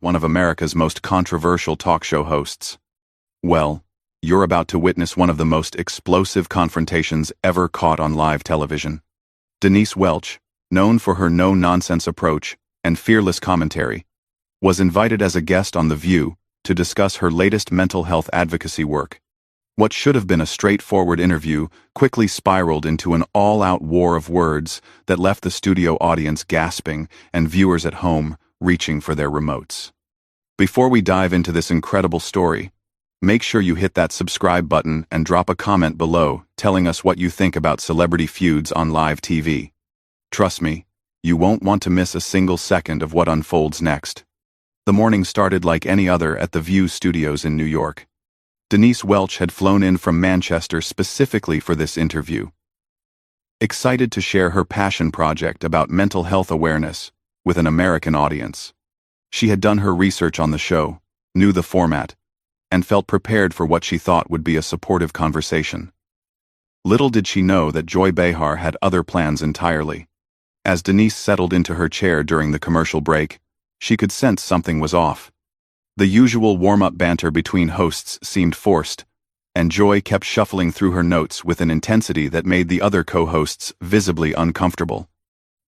one of America's most controversial talk show hosts. Well, you're about to witness one of the most explosive confrontations ever caught on live television. Denise Welch, known for her no-nonsense approach and fearless commentary, was invited as a guest on The View to discuss her latest mental health advocacy work. What should have been a straightforward interview quickly spiraled into an all-out war of words that left the studio audience gasping and viewers at home reaching for their remotes. Before we dive into this incredible story, make sure you hit that subscribe button and drop a comment below telling us what you think about celebrity feuds on live TV. Trust me, you won't want to miss a single second of what unfolds next. The morning started like any other at the View studios in New York. Denise Welch had flown in from Manchester specifically for this interview. Excited to share her passion project about mental health awareness with an American audience. She had done her research on the show, knew the format, and felt prepared for what she thought would be a supportive conversation. Little did she know that Joy Behar had other plans entirely. As Denise settled into her chair during the commercial break, she could sense something was off. The usual warm-up banter between hosts seemed forced, and Joy kept shuffling through her notes with an intensity that made the other co-hosts visibly uncomfortable.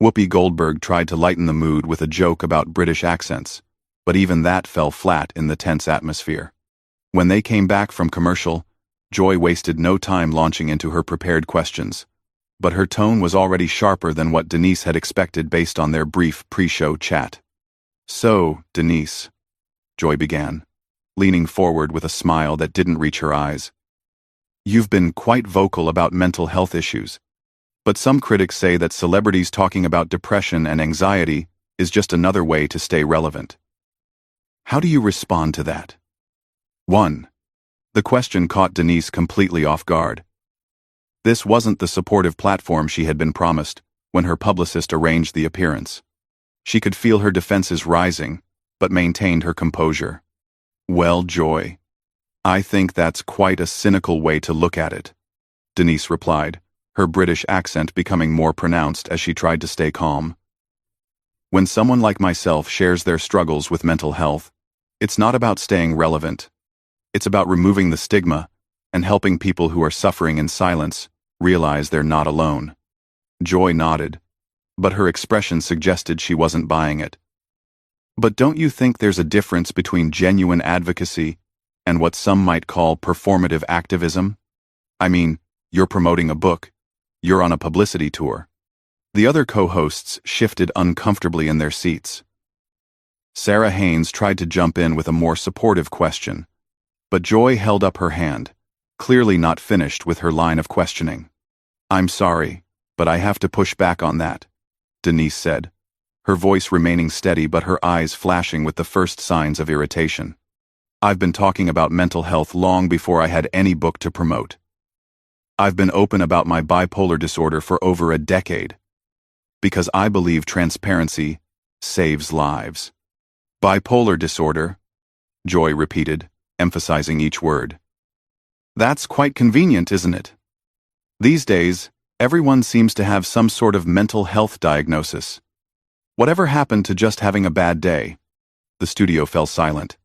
Whoopi Goldberg tried to lighten the mood with a joke about British accents, but even that fell flat in the tense atmosphere. When they came back from commercial, Joy wasted no time launching into her prepared questions, but her tone was already sharper than what Denise had expected based on their brief pre-show chat. "So, Denise," Joy began, leaning forward with a smile that didn't reach her eyes. "You've been quite vocal about mental health issues, but some critics say that celebrities talking about depression and anxiety is just another way to stay relevant. How do you respond to that?" 1. The question caught Denise completely off guard. This wasn't the supportive platform she had been promised when her publicist arranged the appearance. She could feel her defenses rising, but maintained her composure. "Well, Joy, I think that's quite a cynical way to look at it," Denise replied, her British accent becoming more pronounced as she tried to stay calm. "When someone like myself shares their struggles with mental health, it's not about staying relevant. It's about removing the stigma and helping people who are suffering in silence realize they're not alone." Joy nodded, but her expression suggested she wasn't buying it. "But don't you think there's a difference between genuine advocacy and what some might call performative activism? I mean, you're promoting a book, you're on a publicity tour." The other co-hosts shifted uncomfortably in their seats. Sarah Haynes tried to jump in with a more supportive question, but Joy held up her hand, clearly not finished with her line of questioning. "I'm sorry, but I have to push back on that," Denise said, her voice remaining steady but her eyes flashing with the first signs of irritation. "I've been talking about mental health long before I had any book to promote. I've been open about my bipolar disorder for over a decade, because I believe transparency saves lives." "Bipolar disorder," Joy repeated, emphasizing each word. "That's quite convenient, isn't it? These days, everyone seems to have some sort of mental health diagnosis. Whatever happened to just having a bad day?" The studio fell silent.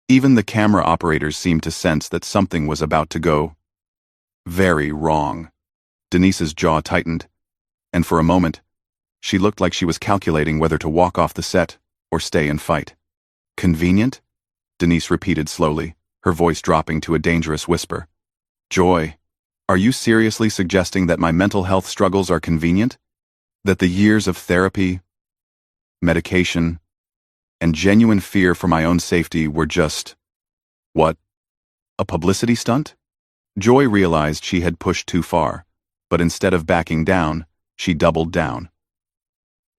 Even the camera operators seemed to sense that something was about to go very wrong. Denise's jaw tightened, and for a moment, she looked like she was calculating whether to walk off the set or stay and fight. "Convenient?" Denise repeated slowly, her voice dropping to a dangerous whisper. "Joy, are you seriously suggesting that my mental health struggles are convenient? That the years of therapy, medication, and genuine fear for my own safety were just, what, a publicity stunt?" Joy realized she had pushed too far, but instead of backing down, she doubled down.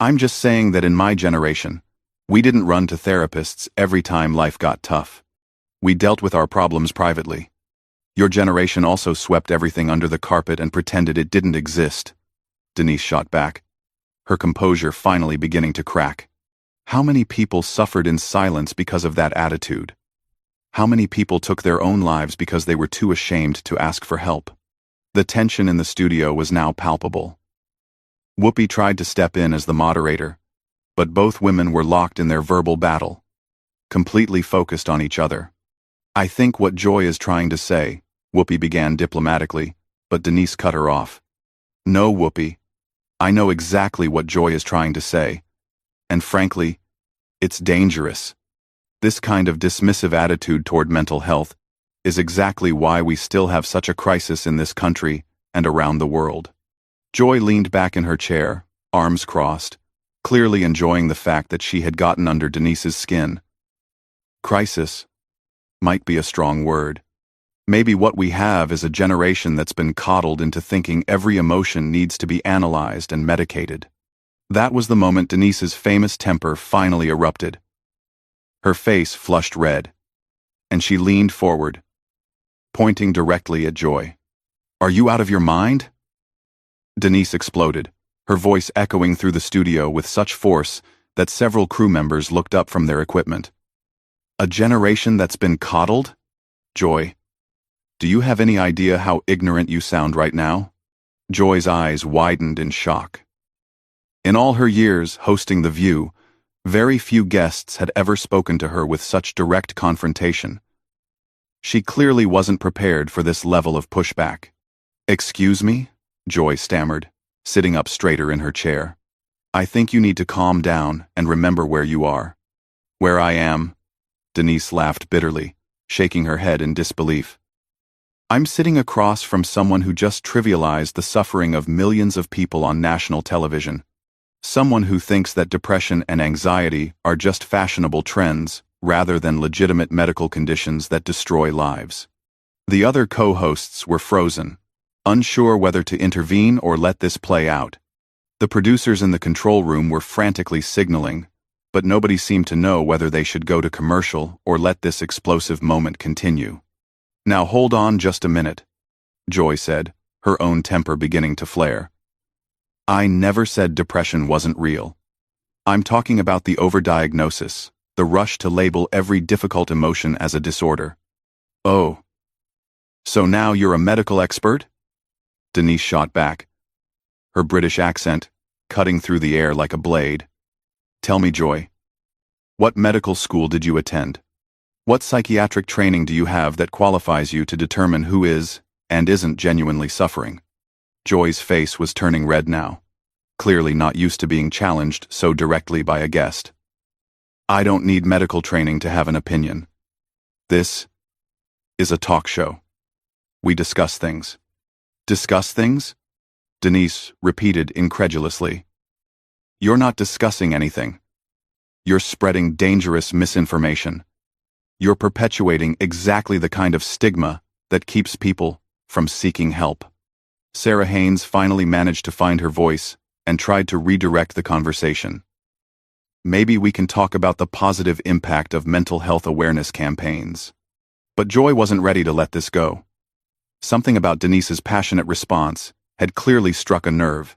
"I'm just saying that in my generation, we didn't run to therapists every time life got tough. We dealt with our problems privately. Your generation also swept everything under the carpet and pretended it didn't exist," Denise shot back, her composure finally beginning to crack. How many people suffered in silence because of that attitude? How many people took their own lives because they were too ashamed to ask for help? The tension in the studio was now palpable. Whoopi tried to step in as the moderator, but both women were locked in their verbal battle, completely focused on each other. "I think what Joy is trying to say," Whoopi began diplomatically, but Denise cut her off. "No, Whoopi. I know exactly what Joy is trying to say. And frankly, it's dangerous. This kind of dismissive attitude toward mental health is exactly why we still have such a crisis in this country and around the world." Joy leaned back in her chair, arms crossed, clearly enjoying the fact that she had gotten under Denise's skin. Crisis might be a strong word. Maybe what we have is a generation that's been coddled into thinking every emotion needs to be analyzed and medicated. That was the moment Denise's famous temper finally erupted. Her face flushed red, and she leaned forward, pointing directly at Joy. "Are you out of your mind?" Denise exploded, her voice echoing through the studio with such force that several crew members looked up from their equipment. "A generation that's been coddled? Joy, do you have any idea how ignorant you sound right now?" Joy's eyes widened in shock. In all her years hosting The View, very few guests had ever spoken to her with such direct confrontation. She clearly wasn't prepared for this level of pushback. "Excuse me?" Joy stammered, sitting up straighter in her chair. "I think you need to calm down and remember where you are." "Where I am?" Denise laughed bitterly, shaking her head in disbelief. "I'm sitting across from someone who just trivialized the suffering of millions of people on national television. Someone who thinks that depression and anxiety are just fashionable trends rather than legitimate medical conditions that destroy lives." The other co-hosts were frozen, unsure whether to intervene or let this play out. The producers in the control room were frantically signaling, but nobody seemed to know whether they should go to commercial or let this explosive moment continue. "Now hold on just a minute," Joy said, her own temper beginning to flare. "I never said depression wasn't real. I'm talking about the overdiagnosis, the rush to label every difficult emotion as a disorder." "Oh. So now you're a medical expert?" Denise shot back, her British accent cutting through the air like a blade. "Tell me, Joy, what medical school did you attend? What psychiatric training do you have that qualifies you to determine who is and isn't genuinely suffering?" Joy's face was turning red now, clearly not used to being challenged so directly by a guest. "I don't need medical training to have an opinion. This is a talk show. We discuss things." "Discuss things?" Denise repeated incredulously. "You're not discussing anything. You're spreading dangerous misinformation. You're perpetuating exactly the kind of stigma that keeps people from seeking help." Sarah Haynes finally managed to find her voice and tried to redirect the conversation. "Maybe we can talk about the positive impact of mental health awareness campaigns." But Joy wasn't ready to let this go. Something about Denise's passionate response had clearly struck a nerve,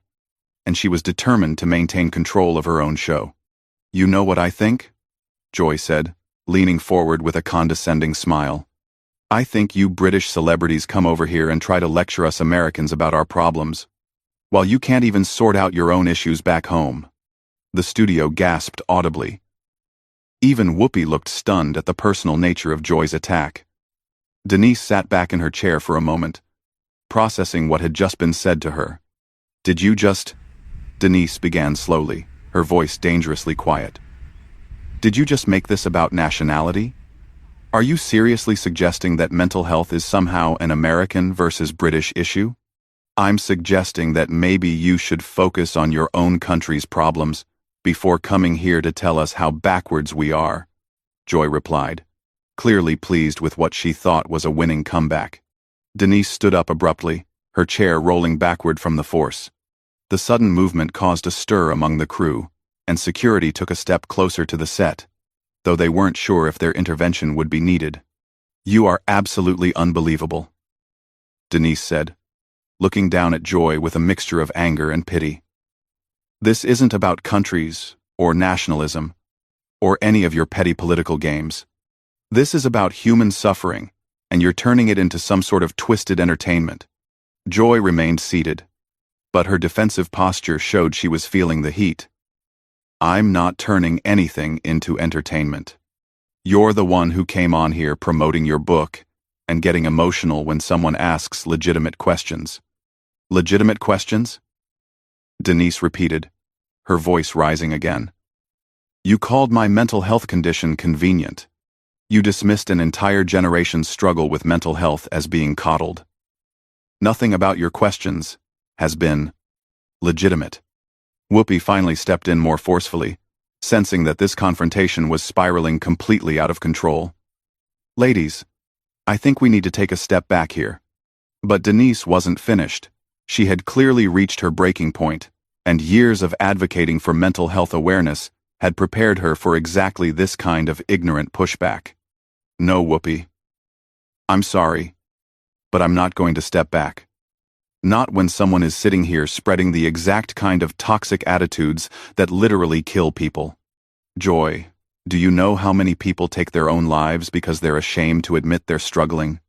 and she was determined to maintain control of her own show. "You know what I think?" Joy said, leaning forward with a condescending smile. "I think you British celebrities come over here and try to lecture us Americans about our problems, while you can't even sort out your own issues back home." The studio gasped audibly. Even Whoopi looked stunned at the personal nature of Joy's attack. Denise sat back in her chair for a moment, processing what had just been said to her. "Did you just—" Denise began slowly, her voice dangerously quiet. "Did you just make this about nationality? Are you seriously suggesting that mental health is somehow an American versus British issue? I'm suggesting that maybe you should focus on your own country's problems before coming here to tell us how backwards we are," Joy replied, clearly pleased with what she thought was a winning comeback. Denise stood up abruptly, her chair rolling backward from the force. The sudden movement caused a stir among the crew, and security took a step closer to the set, though they weren't sure if their intervention would be needed. "You are absolutely unbelievable," Denise said, looking down at Joy with a mixture of anger and pity. "This isn't about countries, or nationalism, or any of your petty political games. This is about human suffering, and you're turning it into some sort of twisted entertainment." Joy remained seated, but her defensive posture showed she was feeling the heat. "I'm not turning anything into entertainment. You're the one who came on here promoting your book and getting emotional when someone asks legitimate questions. Legitimate questions? Denise repeated, her voice rising again. You called my mental health condition convenient. You dismissed an entire generation's struggle with mental health as being coddled. Nothing about your questions has been legitimate. Whoopi finally stepped in more forcefully, sensing that this confrontation was spiraling completely out of control. Ladies, I think we need to take a step back here. But Denise wasn't finished. She had clearly reached her breaking point, and years of advocating for mental health awareness had prepared her for exactly this kind of ignorant pushback. No, Whoopi. I'm sorry, but I'm not going to step back. Not when someone is sitting here spreading the exact kind of toxic attitudes that literally kill people. Joy, do you know how many people take their own lives because they're ashamed to admit they're struggling?